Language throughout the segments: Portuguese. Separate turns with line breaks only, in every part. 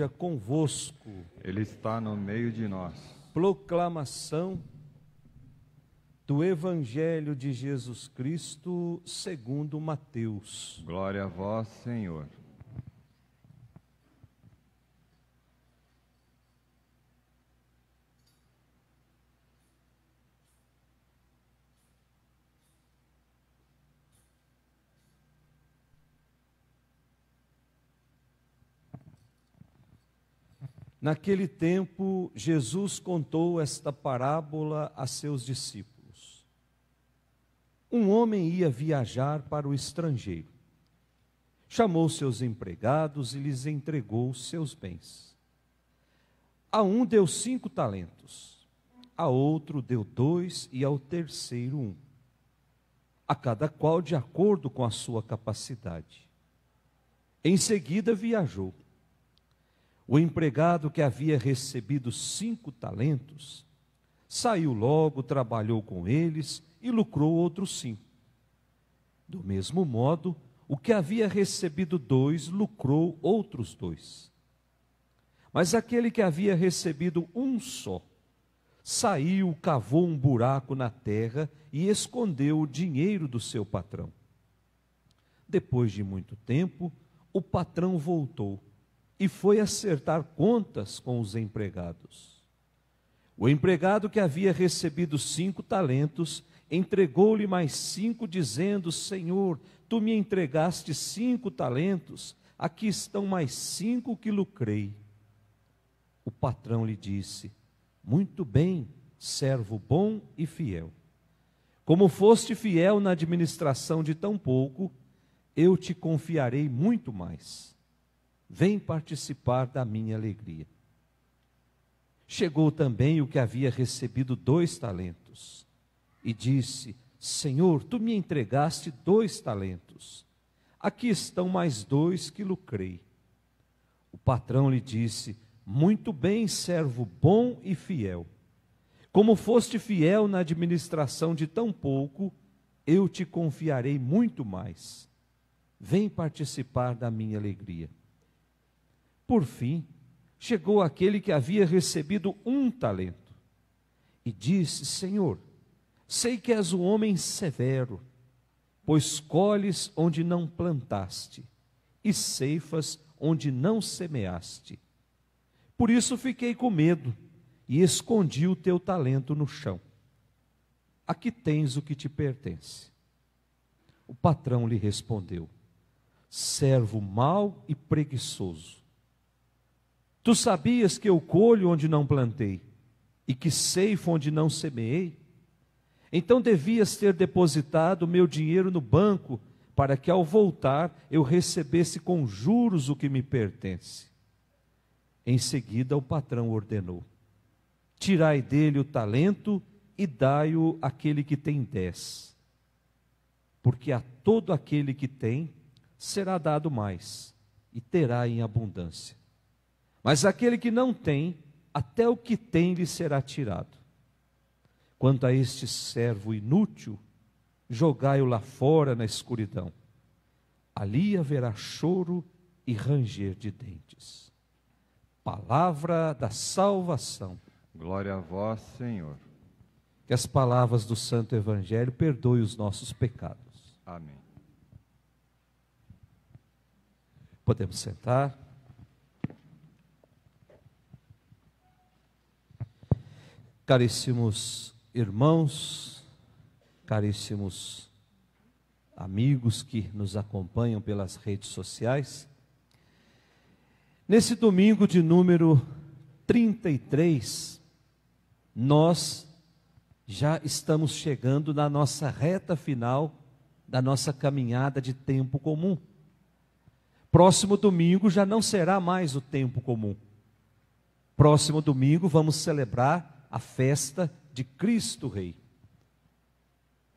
esteja convosco.
Ele está no meio de nós.
Proclamação do Evangelho de Jesus Cristo segundo Mateus.
Glória a vós, Senhor.
Naquele tempo, Jesus contou esta parábola a seus discípulos. Um homem ia viajar para o estrangeiro. Chamou seus empregados e lhes entregou seus bens. A um deu 5 talentos, a outro deu 2 e ao terceiro 1. A cada qual de acordo com a sua capacidade. Em seguida viajou. O empregado que havia recebido 5 talentos, saiu logo, trabalhou com eles e lucrou outros 5. Do mesmo modo, o que havia recebido 2, lucrou outros 2. Mas aquele que havia recebido 1 só, saiu, cavou um buraco na terra e escondeu o dinheiro do seu patrão. Depois de muito tempo, o patrão voltou e foi acertar contas com os empregados. O empregado que havia recebido 5 talentos, entregou-lhe mais 5, dizendo: Senhor, tu me entregaste 5 talentos, aqui estão mais 5 que lucrei. O patrão lhe disse: muito bem, servo bom e fiel. Como foste fiel na administração de tão pouco, eu te confiarei muito mais. Vem participar da minha alegria. Chegou também o que havia recebido 2 talentos e disse: Senhor, tu me entregaste 2 talentos. Aqui estão mais 2 que lucrei. O patrão lhe disse: muito bem, servo bom e fiel. Como foste fiel na administração de tão pouco, eu te confiarei muito mais. Vem participar da minha alegria. Por fim, chegou aquele que havia recebido 1 talento e disse: Senhor, sei que és um homem severo, pois colhes onde não plantaste e ceifas onde não semeaste. Por isso fiquei com medo e escondi o teu talento no chão. Aqui tens o que te pertence. O patrão lhe respondeu: servo mau e preguiçoso. Tu sabias que eu colho onde não plantei e que ceifo onde não semeei? Então devias ter depositado meu dinheiro no banco, para que ao voltar eu recebesse com juros o que me pertence. Em seguida o patrão ordenou: tirai dele o talento e dai-o àquele que tem 10. Porque a todo aquele que tem será dado mais, e terá em abundância. Mas aquele que não tem, até o que tem lhe será tirado. Quanto a este servo inútil, jogai-o lá fora na escuridão. Ali haverá choro e ranger de dentes. Palavra da salvação.
Glória a vós, Senhor.
Que as palavras do Santo Evangelho perdoem os nossos pecados.
Amém.
Podemos sentar. Caríssimos irmãos, caríssimos amigos que nos acompanham pelas redes sociais, nesse domingo de número 33, nós já estamos chegando na nossa reta final da nossa caminhada de tempo comum. Próximo domingo já não será mais o tempo comum. Próximo domingo vamos celebrar a festa de Cristo Rei.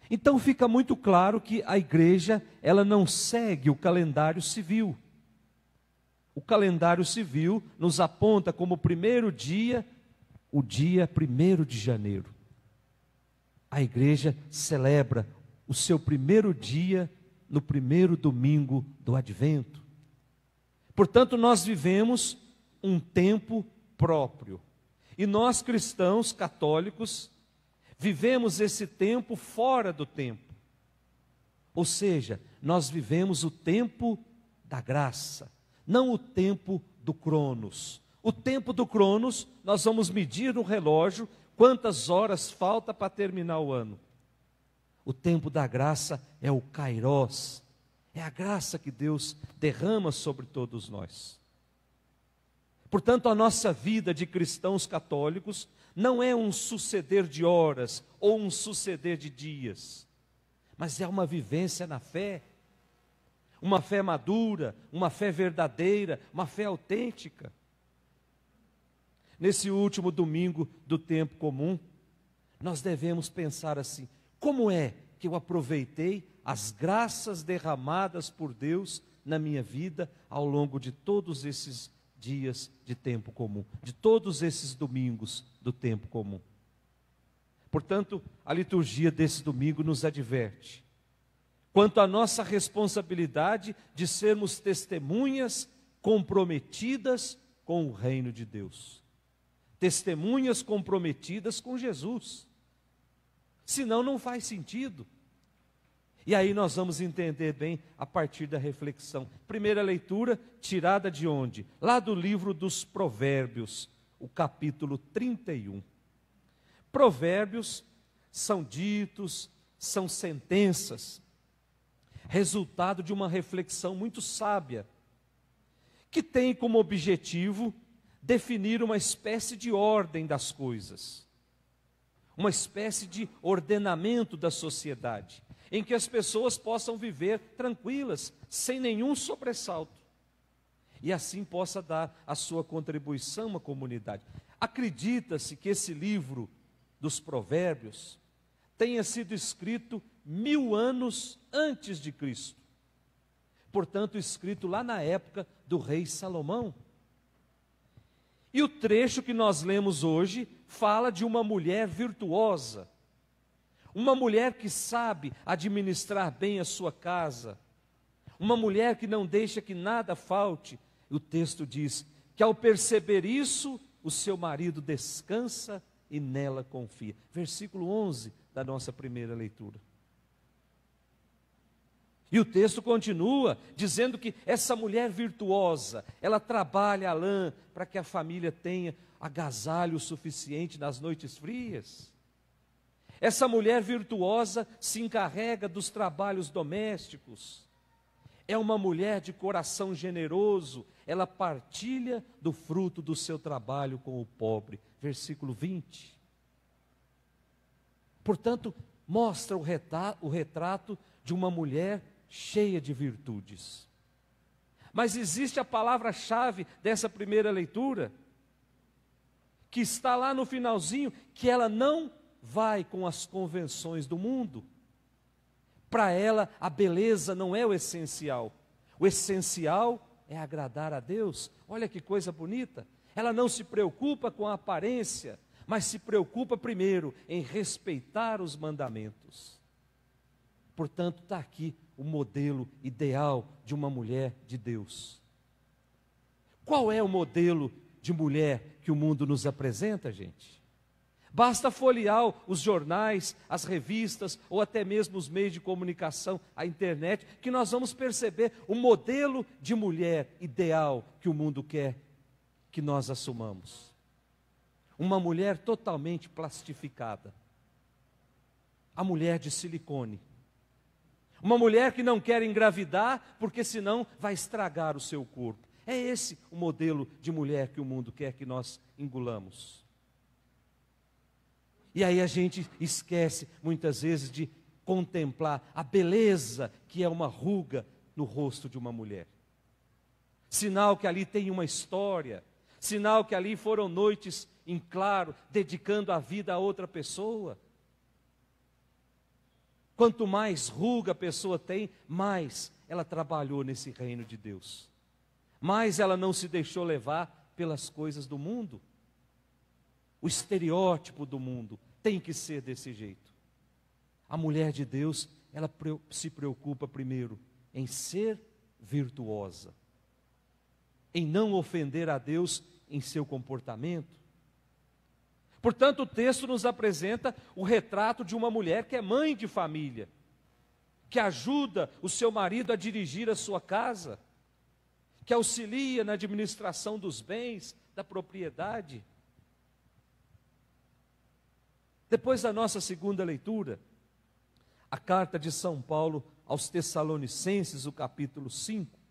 Então fica muito claro que a igreja, ela não segue o calendário civil. O calendário civil nos aponta como primeiro dia, o dia 1º de janeiro. A igreja celebra o seu primeiro dia no primeiro domingo do Advento. Portanto, nós vivemos um tempo próprio. E nós cristãos católicos vivemos esse tempo fora do tempo. Ou seja, nós vivemos o tempo da graça, não o tempo do Cronos. O tempo do Cronos, nós vamos medir no relógio quantas horas falta para terminar o ano. O tempo da graça é o Kairós, é a graça que Deus derrama sobre todos nós. Portanto, a nossa vida de cristãos católicos não é um suceder de horas ou um suceder de dias, mas é uma vivência na fé, uma fé madura, uma fé verdadeira, uma fé autêntica. Nesse último domingo do tempo comum, nós devemos pensar assim: como é que eu aproveitei as graças derramadas por Deus na minha vida ao longo de todos esses dias de tempo comum, de todos esses domingos do tempo comum? Portanto, a liturgia desse domingo nos adverte quanto à nossa responsabilidade de sermos testemunhas comprometidas com o reino de Deus. Testemunhas comprometidas com Jesus. Senão não faz sentido. E aí nós vamos entender bem a partir da reflexão. Primeira leitura, tirada de onde? Lá do livro dos Provérbios, o capítulo 31. Provérbios são ditos, são sentenças, resultado de uma reflexão muito sábia, que tem como objetivo definir uma espécie de ordem das coisas, uma espécie de ordenamento da sociedade, em que as pessoas possam viver tranquilas, sem nenhum sobressalto, e assim possa dar a sua contribuição à comunidade. Acredita-se que esse livro dos Provérbios tenha sido escrito 1000 anos antes de Cristo, portanto escrito lá na época do rei Salomão. E o trecho que nós lemos hoje fala de uma mulher virtuosa, uma mulher que sabe administrar bem a sua casa, uma mulher que não deixa que nada falte. O texto diz que ao perceber isso, o seu marido descansa e nela confia. Versículo 11 da nossa primeira leitura. E o texto continua dizendo que essa mulher virtuosa, ela trabalha a lã para que a família tenha agasalho suficiente nas noites frias. Essa mulher virtuosa se encarrega dos trabalhos domésticos. É uma mulher de coração generoso, ela partilha do fruto do seu trabalho com o pobre. Versículo 20. Portanto, mostra o retrato de uma mulher cheia de virtudes. Mas existe a palavra-chave dessa primeira leitura, que está lá no finalzinho, que ela não vai com as convenções do mundo. Para ela, a beleza não é o essencial. O essencial é agradar a Deus. Olha que coisa bonita. Ela não se preocupa com a aparência, mas se preocupa primeiro em respeitar os mandamentos. Portanto, está aqui o modelo ideal de uma mulher de Deus. Qual é o modelo de mulher que o mundo nos apresenta, gente? Basta folhear os jornais, as revistas, ou até mesmo os meios de comunicação, a internet, que nós vamos perceber o modelo de mulher ideal que o mundo quer que nós assumamos. Uma mulher totalmente plastificada. A mulher de silicone. Uma mulher que não quer engravidar, porque senão vai estragar o seu corpo. É esse o modelo de mulher que o mundo quer que nós engolamos. E aí a gente esquece, muitas vezes, de contemplar a beleza que é uma ruga no rosto de uma mulher. Sinal que ali tem uma história, sinal que ali foram noites em claro, dedicando a vida a outra pessoa. Quanto mais ruga a pessoa tem, mais ela trabalhou nesse reino de Deus. Mais ela não se deixou levar pelas coisas do mundo. O estereótipo do mundo tem que ser desse jeito. A mulher de Deus, ela se preocupa primeiro em ser virtuosa, em não ofender a Deus em seu comportamento. Portanto, o texto nos apresenta o retrato de uma mulher que é mãe de família, que ajuda o seu marido a dirigir a sua casa, que auxilia na administração dos bens, da propriedade. Depois da nossa segunda leitura, a carta de São Paulo aos Tessalonicenses, o capítulo 5,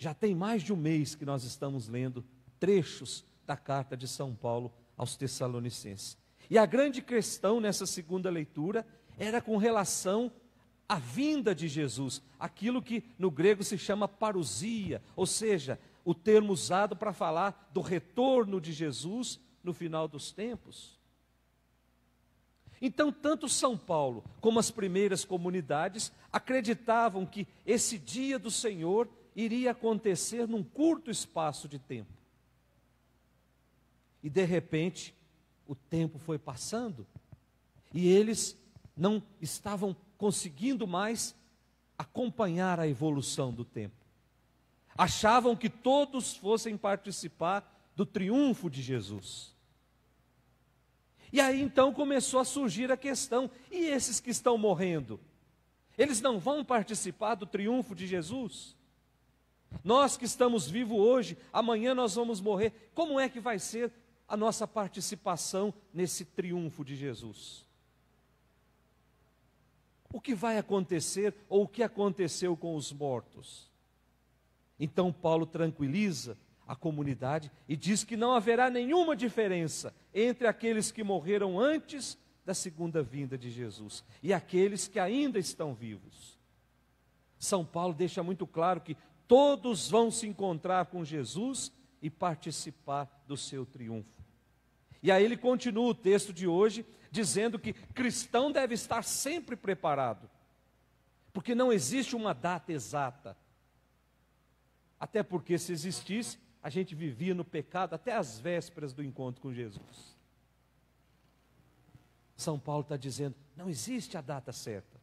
já tem mais de um mês que nós estamos lendo trechos da carta de São Paulo aos Tessalonicenses. E a grande questão nessa segunda leitura era com relação à vinda de Jesus, aquilo que no grego se chama parousia, ou seja, o termo usado para falar do retorno de Jesus no final dos tempos. Então, tanto São Paulo como as primeiras comunidades acreditavam que esse dia do Senhor iria acontecer num curto espaço de tempo. E de repente, o tempo foi passando e eles não estavam conseguindo mais acompanhar a evolução do tempo. Achavam que todos fossem participar do triunfo de Jesus. E aí então começou a surgir a questão: e esses que estão morrendo? Eles não vão participar do triunfo de Jesus? Nós que estamos vivos hoje, amanhã nós vamos morrer. Como é que vai ser a nossa participação nesse triunfo de Jesus? O que vai acontecer ou o que aconteceu com os mortos? Então Paulo tranquiliza a comunidade e diz que não haverá nenhuma diferença entre aqueles que morreram antes da segunda vinda de Jesus e aqueles que ainda estão vivos. São Paulo deixa muito claro que todos vão se encontrar com Jesus e participar do seu triunfo. E aí ele continua o texto de hoje dizendo que cristão deve estar sempre preparado, porque não existe uma data exata. Até porque se existisse, a gente vivia no pecado até as vésperas do encontro com Jesus. São Paulo está dizendo, não existe a data certa.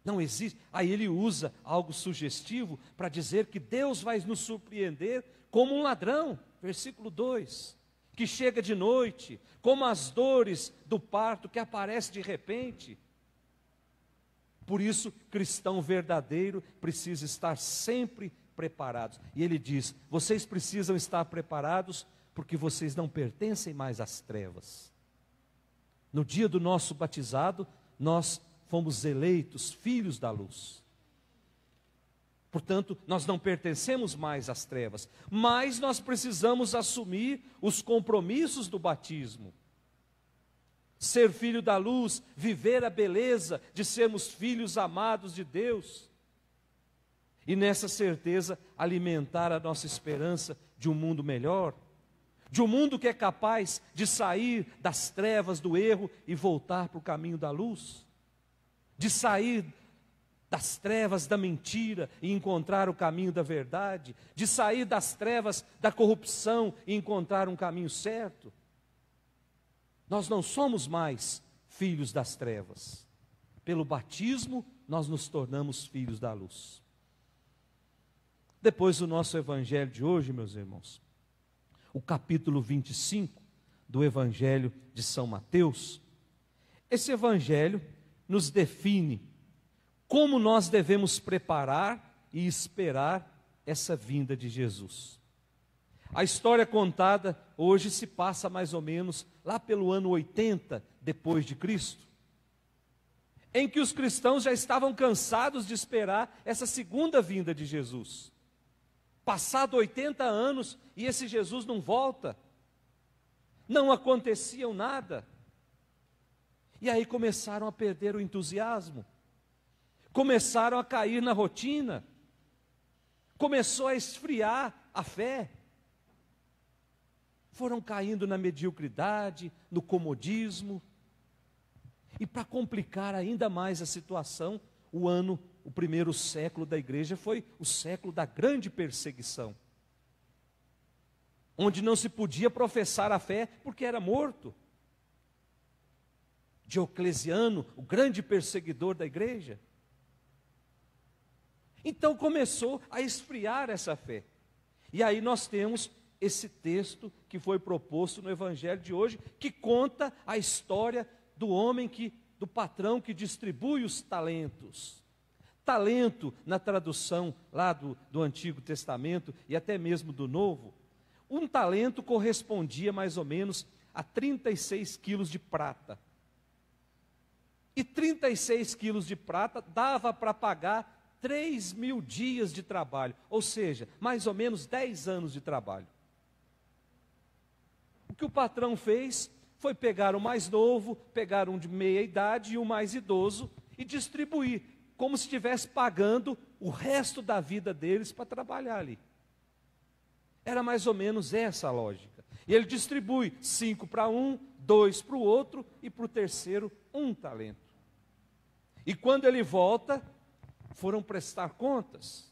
Não existe. Aí ele usa algo sugestivo para dizer que Deus vai nos surpreender como um ladrão, versículo 2, que chega de noite, como as dores do parto que aparece de repente. Por isso, cristão verdadeiro precisa estar sempre preparados. E ele diz, vocês precisam estar preparados porque vocês não pertencem mais às trevas. No dia do nosso batizado, nós fomos eleitos filhos da luz. Portanto, nós não pertencemos mais às trevas, mas nós precisamos assumir os compromissos do batismo. Ser filho da luz, viver a beleza de sermos filhos amados de Deus. E nessa certeza, alimentar a nossa esperança de um mundo melhor, de um mundo que é capaz de sair das trevas do erro e voltar para o caminho da luz, de sair das trevas da mentira e encontrar o caminho da verdade, de sair das trevas da corrupção e encontrar um caminho certo. Nós não somos mais filhos das trevas. Pelo batismo, nós nos tornamos filhos da luz. Depois do nosso evangelho de hoje, meus irmãos, o capítulo 25 do evangelho de São Mateus, esse evangelho nos define como nós devemos preparar e esperar essa vinda de Jesus. A história contada hoje se passa mais ou menos lá pelo ano 80 depois de Cristo, em que os cristãos já estavam cansados de esperar essa segunda vinda de Jesus. Passado 80 anos e esse Jesus não volta, não acontecia nada. E aí começaram a perder o entusiasmo, começaram a cair na rotina, começou a esfriar a fé. Foram caindo na mediocridade, no comodismo. E para complicar ainda mais a situação, o primeiro século da igreja foi o século da grande perseguição, onde não se podia professar a fé porque era morto. Diocleciano, o grande perseguidor da igreja. Então começou a esfriar essa fé. E aí nós temos esse texto que foi proposto no Evangelho de hoje, que conta a história do homem do patrão que distribui os talentos. Talento, na tradução lá do Antigo Testamento e até mesmo do Novo, um talento correspondia mais ou menos a 36 quilos de prata. E 36 quilos de prata dava para pagar 3.000 dias de trabalho, ou seja, mais ou menos 10 anos de trabalho. O que o patrão fez foi pegar o mais novo, pegar um de meia idade e o mais idoso e distribuir, como se estivesse pagando o resto da vida deles para trabalhar ali. Era mais ou menos essa a lógica. E ele distribui 5 para um, 2 para o outro e para o terceiro 1 talento. E quando ele volta, foram prestar contas.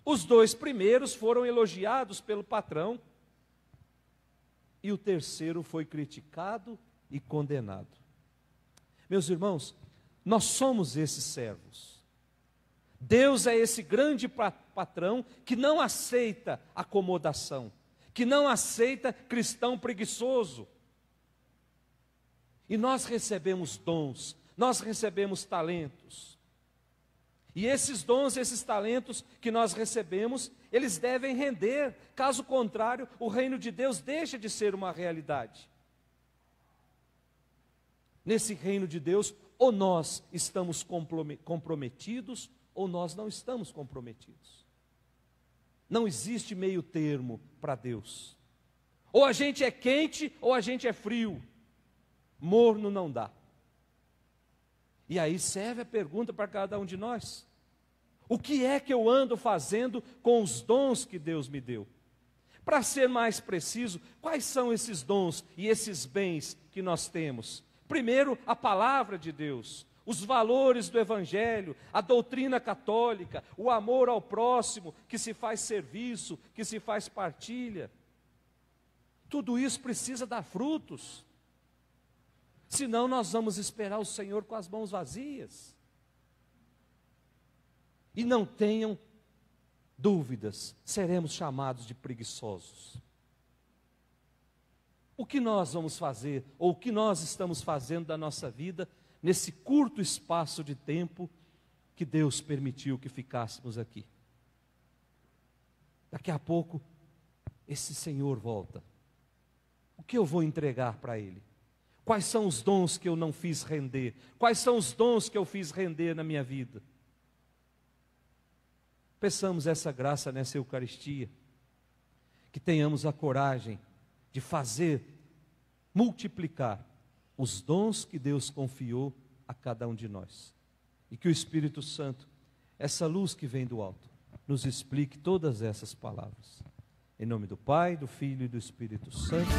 Os 2 primeiros foram elogiados pelo patrão e o terceiro foi criticado e condenado. Meus irmãos, nós somos esses servos. Deus é esse grande patrão que não aceita acomodação, que não aceita cristão preguiçoso. E nós recebemos dons, nós recebemos talentos. E esses dons, esses talentos que nós recebemos, eles devem render. Caso contrário, o reino de Deus deixa de ser uma realidade. Nesse reino de Deus, ou nós estamos comprometidos, ou nós não estamos comprometidos. Não existe meio termo para Deus. Ou a gente é quente, ou a gente é frio. Morno não dá. E aí serve a pergunta para cada um de nós: o que é que eu ando fazendo com os dons que Deus me deu? Para ser mais preciso, quais são esses dons e esses bens que nós temos? Primeiro, a palavra de Deus, os valores do Evangelho, a doutrina católica, o amor ao próximo, que se faz serviço, que se faz partilha. Tudo isso precisa dar frutos. Senão nós vamos esperar o Senhor com as mãos vazias. E não tenham dúvidas, seremos chamados de preguiçosos. O que nós vamos fazer, ou o que nós estamos fazendo da nossa vida, nesse curto espaço de tempo que Deus permitiu que ficássemos aqui? Daqui a pouco, esse Senhor volta. O que eu vou entregar para Ele? Quais são os dons que eu não fiz render? Quais são os dons que eu fiz render na minha vida? Peçamos essa graça nessa Eucaristia, que tenhamos a coragem de fazer, multiplicar os dons que Deus confiou a cada um de nós. E que o Espírito Santo, essa luz que vem do alto, nos explique todas essas palavras. Em nome do Pai, do Filho e do Espírito Santo.